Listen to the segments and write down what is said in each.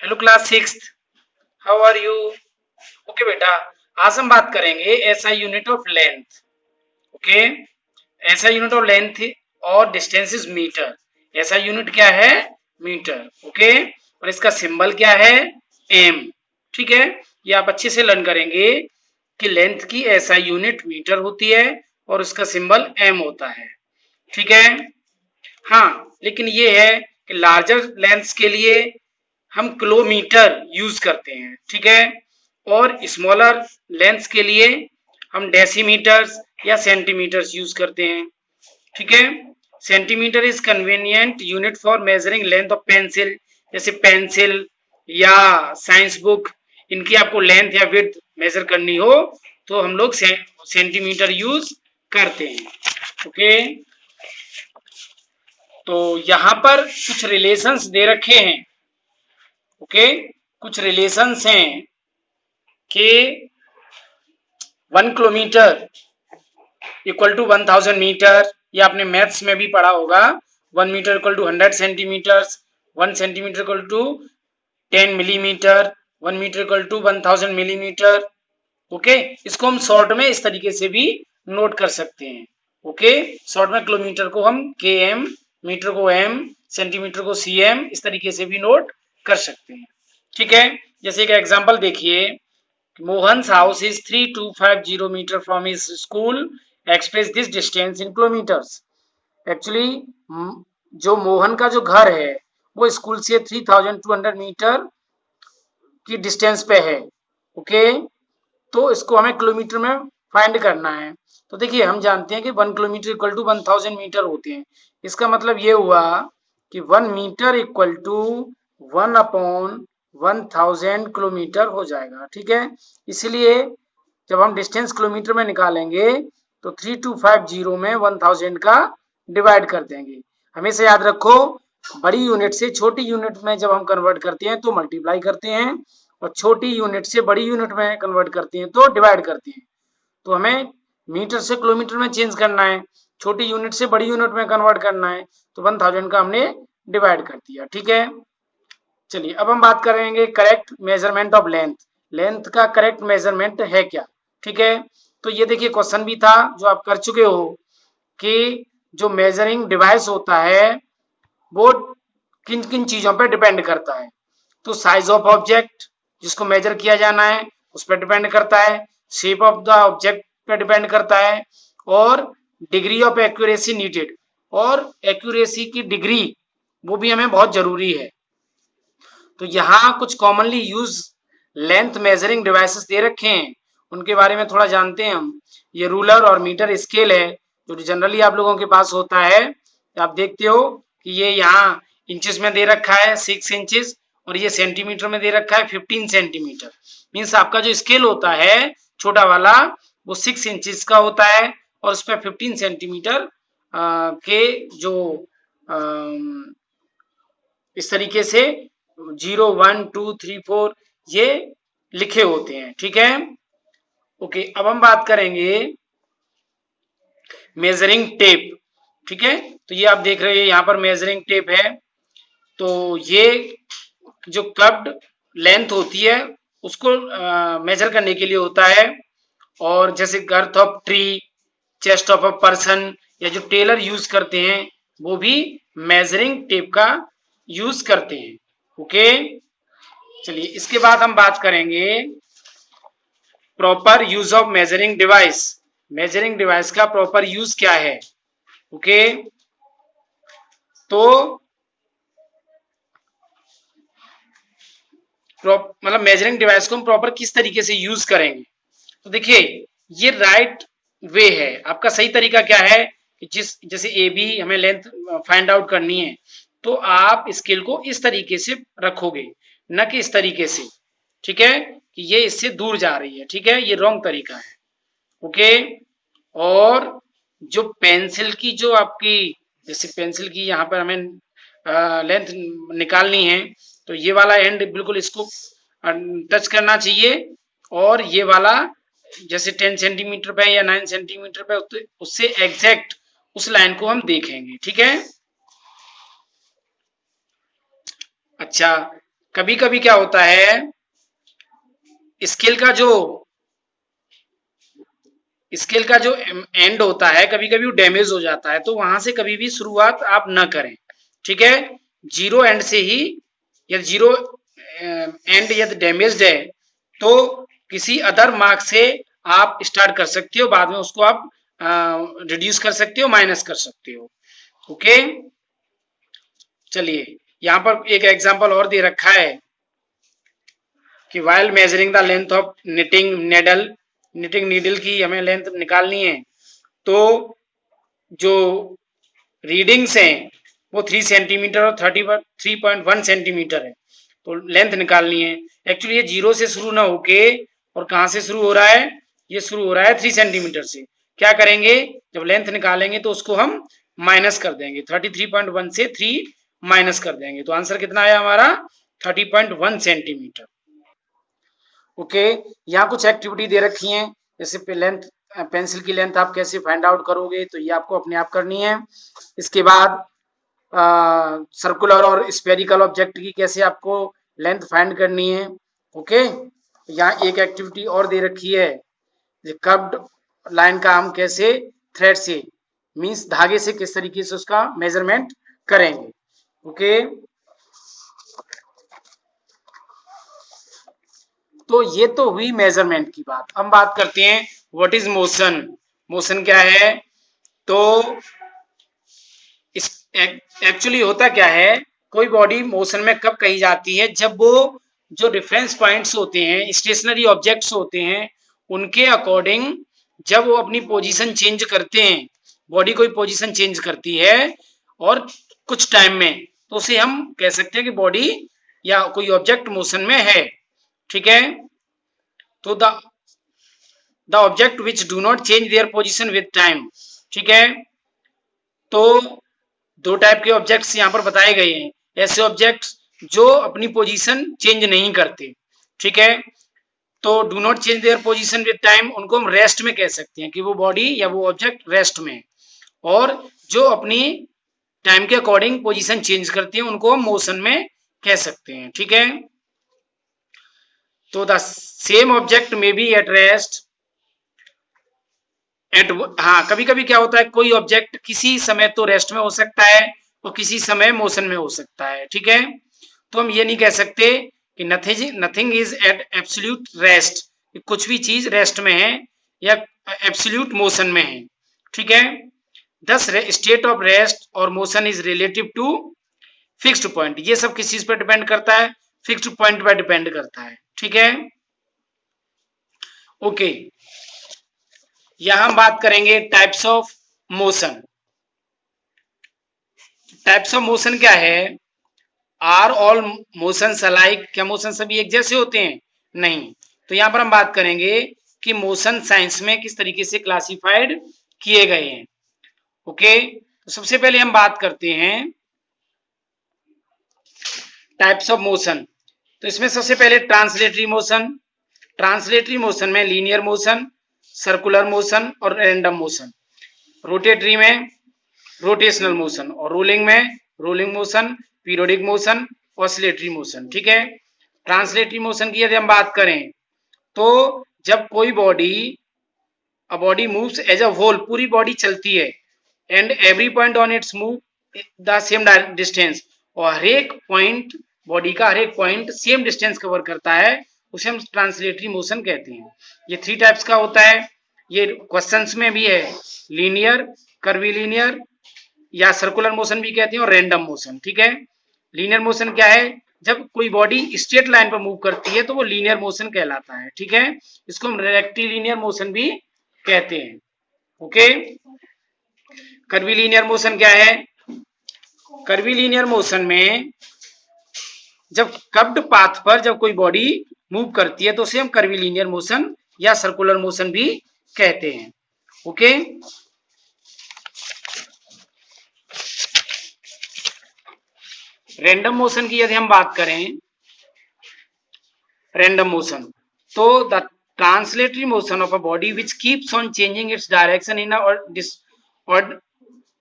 Hello class sixth, how are you? Okay बेटा, आज हम बात करेंगे SI unit of length. Okay, SI unit of length और distance is metre. SI unit क्या है? मीटर। ओके, और इसका सिंबल क्या है? एम। ठीक है, ये आप अच्छे से लर्न करेंगे कि लेंथ की एसआई यूनिट मीटर होती है और उसका सिंबल एम होता है। ठीक है, हाँ, लेकिन ये है कि लार्जर लेंथ्स के लिए हम किलोमीटर यूज करते हैं। ठीक है, और स्मॉलर लेंथ्स के लिए हम डेसीमीटर्स या सेंटीमीटर्स यूज करते हैं। ठीक है, centimetre is convenient unit for measuring length of pencil. जैसे पेंसिल या साइंस बुक, इनकी आपको लेंथ या विड्थ मेजर करनी हो तो हम लोग सेंटीमीटर यूज करते हैं। ओके, तो यहाँ पर कुछ रिलेशंस दे रखे हैं। ओके, कुछ रिलेशंस हैं कि 1 किलोमीटर इक्वल टू 1000 मीटर, ये आपने मैथ्स में भी पढ़ा होगा। 1 metre equal to 100 centimetres, 1 centimetre equal to 10 millimetre, 1 metre equal to 1000 millimetre. Okay, इसको हम शॉर्ट में इस तरीके से भी नोट कर सकते हैं। ओके, शॉर्ट में किलोमीटर को हम के एम, मीटर को एम, सेंटीमीटर को सी एम, इस तरीके से भी नोट कर सकते हैं। ठीक है, जैसे एक एग्जांपल देखिए, Mohan's house is 3250 metre from his school, express this distance in kilometres. Actually जो मोहन का जो घर है वो स्कूल से 3200 मीटर की डिस्टेंस पे है। ओके, तो इसको हमें किलोमीटर में फाइंड करना है। तो देखिए, हम जानते हैं कि 1 किलोमीटर इक्वल टू 1000 मीटर होते हैं। इसका मतलब ये हुआ कि 1 metre equal to 1 upon 1000 kilometre हो जाएगा। ठीक है, इसलिए जब हम डिस्टेंस किलोमीटर में निकालेंगे तो 3250 में 1000 का डिवाइड कर देंगे। हमेशा याद रखो, बड़ी यूनिट से छोटी यूनिट में जब हम कन्वर्ट करते हैं तो मल्टीप्लाई करते हैं, और छोटी यूनिट से बड़ी यूनिट में कन्वर्ट करते हैं तो डिवाइड करते हैं। तो हमें मीटर से किलोमीटर में चेंज करना है, छोटी यूनिट से बड़ी यूनिट में कन्वर्ट करना है, तो 1000 का हमने डिवाइड कर दिया। ठीक है, चलिए अब हम बात करेंगे correct measurement of length. Length का करेक्ट मेजरमेंट है क्या? ठीक है, तो ये देखिए क्वेश्चन भी था जो आप कर चुके हो कि जो मेजरिंग डिवाइस होता है वो किन किन चीजों पर डिपेंड करता है। तो साइज ऑफ ऑब्जेक्ट, जिसको मेजर किया जाना है, उस पर डिपेंड करता है। शेप ऑफ द ऑब्जेक्ट पर डिपेंड करता है, और डिग्री ऑफ एक्यूरेसी नीडेड, और एक्यूरेसी की डिग्री वो भी हमें बहुत जरूरी है। तो यहाँ कुछ commonly use length measuring devices दे रखे हैं, उनके बारे में थोड़ा जानते हैं हम। ये रूलर और मीटर स्केल है जो जनरली आप लोगों के पास होता है। आप देखते हो कि ये यहाँ इंचेस में दे रखा है 6 इंचेस, और ये सेंटीमीटर में दे रखा है 15 सेंटीमीटर। मीन्स आपका जो स्केल होता है छोटा वाला वो 6 इंचेस का होता है, और उस पर 15 सेंटीमीटर के जो इस तरीके से 0 1 2 3 4 ये लिखे होते हैं। ठीक है, ओके, अब हम बात करेंगे मेजरिंग टेप। ठीक है, तो ये आप देख रहे हैं यहाँ पर मेजरिंग टेप है। तो ये जो कर्व्ड लेंथ होती है उसको मेजर करने के लिए होता है, और जैसे girth of tree, chest of a person, या जो टेलर यूज करते हैं वो भी मेजरिंग टेप का यूज करते हैं। ओके, चलिए इसके बाद हम बात करेंगे proper use of measuring device. Measuring device का प्रॉपर यूज क्या है? ओके, तो मतलब मेजरिंग डिवाइस को हम प्रॉपर किस तरीके से यूज करेंगे। तो देखिए, ये राइट वे है। आपका सही तरीका क्या है कि जैसे ए बी हमें लेंथ फाइंड आउट करनी है, तो आप स्केल को इस तरीके से रखोगे, न कि इस तरीके से। ठीक है, कि ये इससे दूर जा रही है। ठीक है, ये रॉन्ग तरीका है। ओके, और जो पेंसिल की जो आपकी, जैसे पेंसिल की यहाँ पर हमें लेंथ निकालनी है, तो ये वाला एंड बिल्कुल इसको टच करना चाहिए, और ये वाला जैसे 10 सेंटीमीटर पे या 9 सेंटीमीटर पे, उससे एग्जैक्ट उस लाइन को हम देखेंगे। ठीक है, अच्छा, कभी कभी क्या होता है, स्केल का जो एंड होता है कभी कभी वो डैमेज हो जाता है, तो वहां से कभी भी शुरुआत आप न करें, ठीक है। जीरो एंड से ही, या जीरो एंड यदि डैमेज्ड है तो किसी अदर मार्क से आप स्टार्ट कर सकते हो, बाद में उसको आप रिड्यूस कर सकते हो, माइनस कर सकते हो। ओके, चलिए यहाँ पर एक एग्जांपल और दे रखा है कि while measuring the length of knitting needle की हमें लेंथ निकालनी है, तो जो रीडिंग्स हैं वो 3 सेंटीमीटर और 3.1 सेंटीमीटर है, तो लेंथ निकालनी है। एक्चुअली ये जीरो से शुरू ना होके और कहाँ से शुरू हो रहा है, ये शुरू हो रहा है 3 सेंटीमीटर से। क्या करेंगे, जब लेंथ निकालेंगे तो उसको हम माइनस कर देंगे, 33.1 से 3 माइनस कर देंगे, तो आंसर कितना आया हमारा 30.1 सेंटीमीटर। ओके, यहाँ कुछ एक्टिविटी दे रखी है, जैसे लेंथ, पेंसिल की लेंथ आप कैसे फाइंड आउट करोगे, तो ये आपको अपने आप करनी है। इसके बाद सर्कुलर और स्फेरिकल ऑब्जेक्ट की कैसे आपको लेंथ फाइंड करनी है। ओके, यहाँ एक एक्टिविटी और दे रखी है, कर्व्ड लाइन का हम कैसे थ्रेड से, मींस धागे से किस तरीके से उसका मेजरमेंट करेंगे। ओके, तो ये तो हुई मेजरमेंट की बात। अब बात करते हैं व्हाट इज मोशन। मोशन क्या है, तो एक्चुअली होता क्या है, कोई बॉडी मोशन में कब कही जाती है, जब वो जो रेफरेंस पॉइंट्स होते हैं, स्टेशनरी ऑब्जेक्ट्स होते हैं, उनके अकॉर्डिंग जब वो अपनी पोजीशन चेंज करते हैं, बॉडी कोई पोजीशन चेंज करती है और कुछ टाइम में, तो उसे हम कह सकते हैं कि बॉडी या कोई ऑब्जेक्ट मोशन में है, ठीक है। तो the object which do not change their position with time, ठीक है। तो दो टाइप के ऑब्जेक्ट्स यहाँ पर बताए गए हैं, ऐसे ऑब्जेक्ट्स जो अपनी पोजीशन चेंज नहीं करते, ठीक है। तो do not change their position with time, उनको हम रेस्ट में कह सकते हैं कि वो बॉडी या वो ऑब्जेक्ट रेस्ट में, और जो अपनी टाइम के अकॉर्डिंग पोजीशन चेंज करती है उनको हम मोशन में कह सकते हैं, ठीक है। तो द सेम ऑब्जेक्ट में बी एट रेस्ट एट, हाँ कभी कभी क्या होता है, कोई ऑब्जेक्ट किसी समय तो रेस्ट में हो सकता है और किसी समय मोशन में हो सकता है, ठीक है। तो हम ये नहीं कह सकते कि nothing is at absolute rest, कुछ भी चीज रेस्ट में है या एब्सोल्यूट मोशन में है, ठीक है। दस स्टेट ऑफ रेस्ट और motion is relative to fixed point, ये सब किस चीज पर डिपेंड करता है, फिक्स्ड पॉइंट पर डिपेंड करता है, ठीक है। ओके, यहां हम बात करेंगे types of motion. Types of motion क्या है, आर ऑल मोशन अलाइक, क्या मोशन सभी एक जैसे होते हैं, नहीं। तो यहां पर हम बात करेंगे कि मोशन साइंस में किस तरीके से क्लासिफाइड किए गए हैं। ओके, तो सबसे पहले हम बात करते हैं टाइप्स ऑफ मोशन। तो इसमें सबसे पहले ट्रांसलेटरी मोशन, ट्रांसलेटरी मोशन में लीनियर मोशन, सर्कुलर मोशन और रैंडम मोशन, रोटेटरी में रोटेशनल मोशन, और रोलिंग में rolling motion, periodic motion, oscillatory motion, ठीक है। ट्रांसलेटरी मोशन की यदि हम बात करें, तो जब कोई body moves as a whole, पूरी बॉडी चलती है, and every point on its move the same distance, और हर एक पॉइंट, बॉडी का हर एक पॉइंट सेम डिस्टेंस कवर करता है, उसे हम ट्रांसलेटरी मोशन कहते हैं। ये 3 टाइप्स का होता है, ये क्वेश्चंस में भी है, लीनियर, कर्वीलिनियर या सर्कुलर मोशन भी कहते हैं, और रैंडम मोशन, ठीक है। लीनियर मोशन क्या है, जब कोई बॉडी स्ट्रेट लाइन पर मूव करती है तो वो लीनियर मोशन कहलाता है, ठीक है। इसको हम रेक्टिलिनियर मोशन भी कहते हैं। ओके, कर्वीलिनियर मोशन क्या है, कर्वीलिनियर मोशन में जब कर्व्ड पाथ पर जब कोई बॉडी मूव करती है तो उसे हम कर्वीलिनियर मोशन या सर्कुलर मोशन भी कहते हैं। ओके, रैंडम मोशन की यदि हम बात करें, रैंडम मोशन, तो the translatory motion of a body which keeps on changing its direction in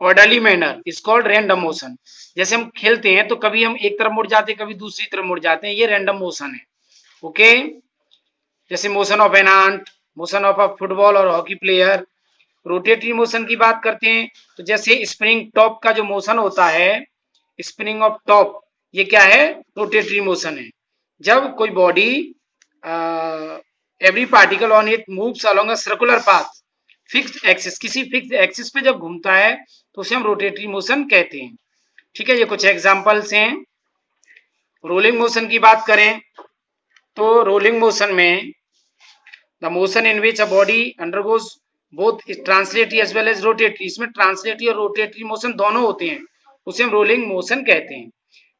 orderly manner is called random motion. जैसे हम खेलते हैं तो कभी हम एक तरफ मुड़ जाते हैं, कभी दूसरी तरफ मुड़ जाते हैं, ये रैंडम मोशन है। ओके, जैसे motion of an ant, motion of a football और हॉकी प्लेयर। रोटेटरी मोशन की बात करते हैं तो जैसे स्प्रिंग टॉप का जो मोशन होता है, स्प्रिंग ऑफ टॉप, ये क्या है, रोटेटरी मोशन है। जब कोई body every particle on it moves along a circular path fixed axis, किसी फिक्स्ड एक्सिस पे जब घूमता है तो उसे हम रोटेटरी मोशन कहते हैं। ठीक है, ये कुछ एग्जांपल्स हैं। रोलिंग मोशन की बात करें तो रोलिंग मोशन में the motion in which a body undergoes both translatory as well as rotatory, इसमें ट्रांसलेटरी और रोटेटरी मोशन दोनों होते हैं, उसे हम रोलिंग मोशन कहते हैं।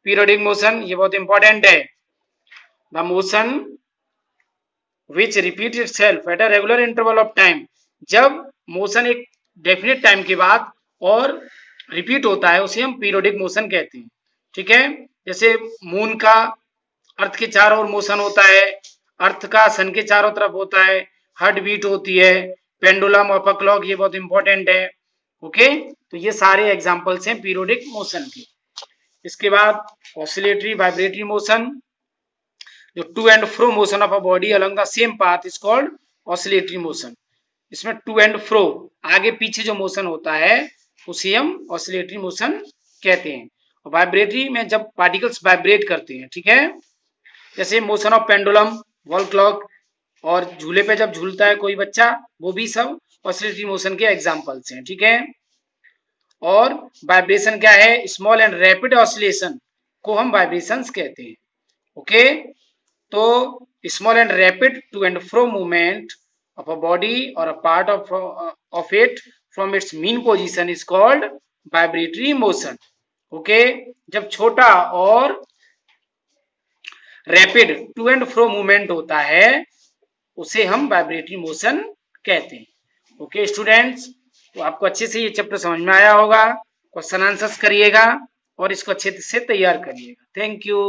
पीरियोडिक मोशन, ये बहुत इंपॉर्टेंट है। The motion which repeat itself at a regular interval of time, जब मोशन एक डेफिनेट टाइम के बाद और रिपीट होता है उसे हम पीरियोडिक मोशन कहते हैं। ठीक है, जैसे मून का अर्थ के चारों ओर मोशन होता है, अर्थ का सन के चारों तरफ होता है, हार्ट बीट होती है, पेंडुलम ऑफ अ क्लॉक, ये बहुत इंपॉर्टेंट है। ओके, तो ये सारे एग्जांपल्स हैं पीरियोडिक मोशन के। इसके बाद ऑसिलेटरी वाइब्रेटरी मोशन, जो to and fro motion of a body along the same path is called oscillatory motion. इसमें टू एंड फ्रो, आगे पीछे जो मोशन होता है उसे हम ऑसिलेटरी मोशन कहते हैं। और वाइब्रेटरी में जब पार्टिकल्स वाइब्रेट करते हैं, ठीक है, जैसे motion of pendulum, wall clock, और झूले पे जब झूलता है कोई बच्चा, वो भी सब ऑसिलेटरी मोशन के एग्जांपल्स हैं। ठीक है, और वाइब्रेशन क्या है, स्मॉल एंड रैपिड ऑसिलेशन को हम वाइब्रेशंस कहते हैं। ओके, तो small and rapid to and fro movement of a body or a part of it from its mean position is called vibratory motion. Okay, जब छोटा और rapid to and fro movement होता है उसे हम वाइब्रेटरी मोशन कहते हैं। Okay students, तो आपको अच्छे से ये चैप्टर समझ में आया होगा। क्वेश्चन आंसर्स करिएगा और इसको अच्छे से तैयार करिएगा। Thank you.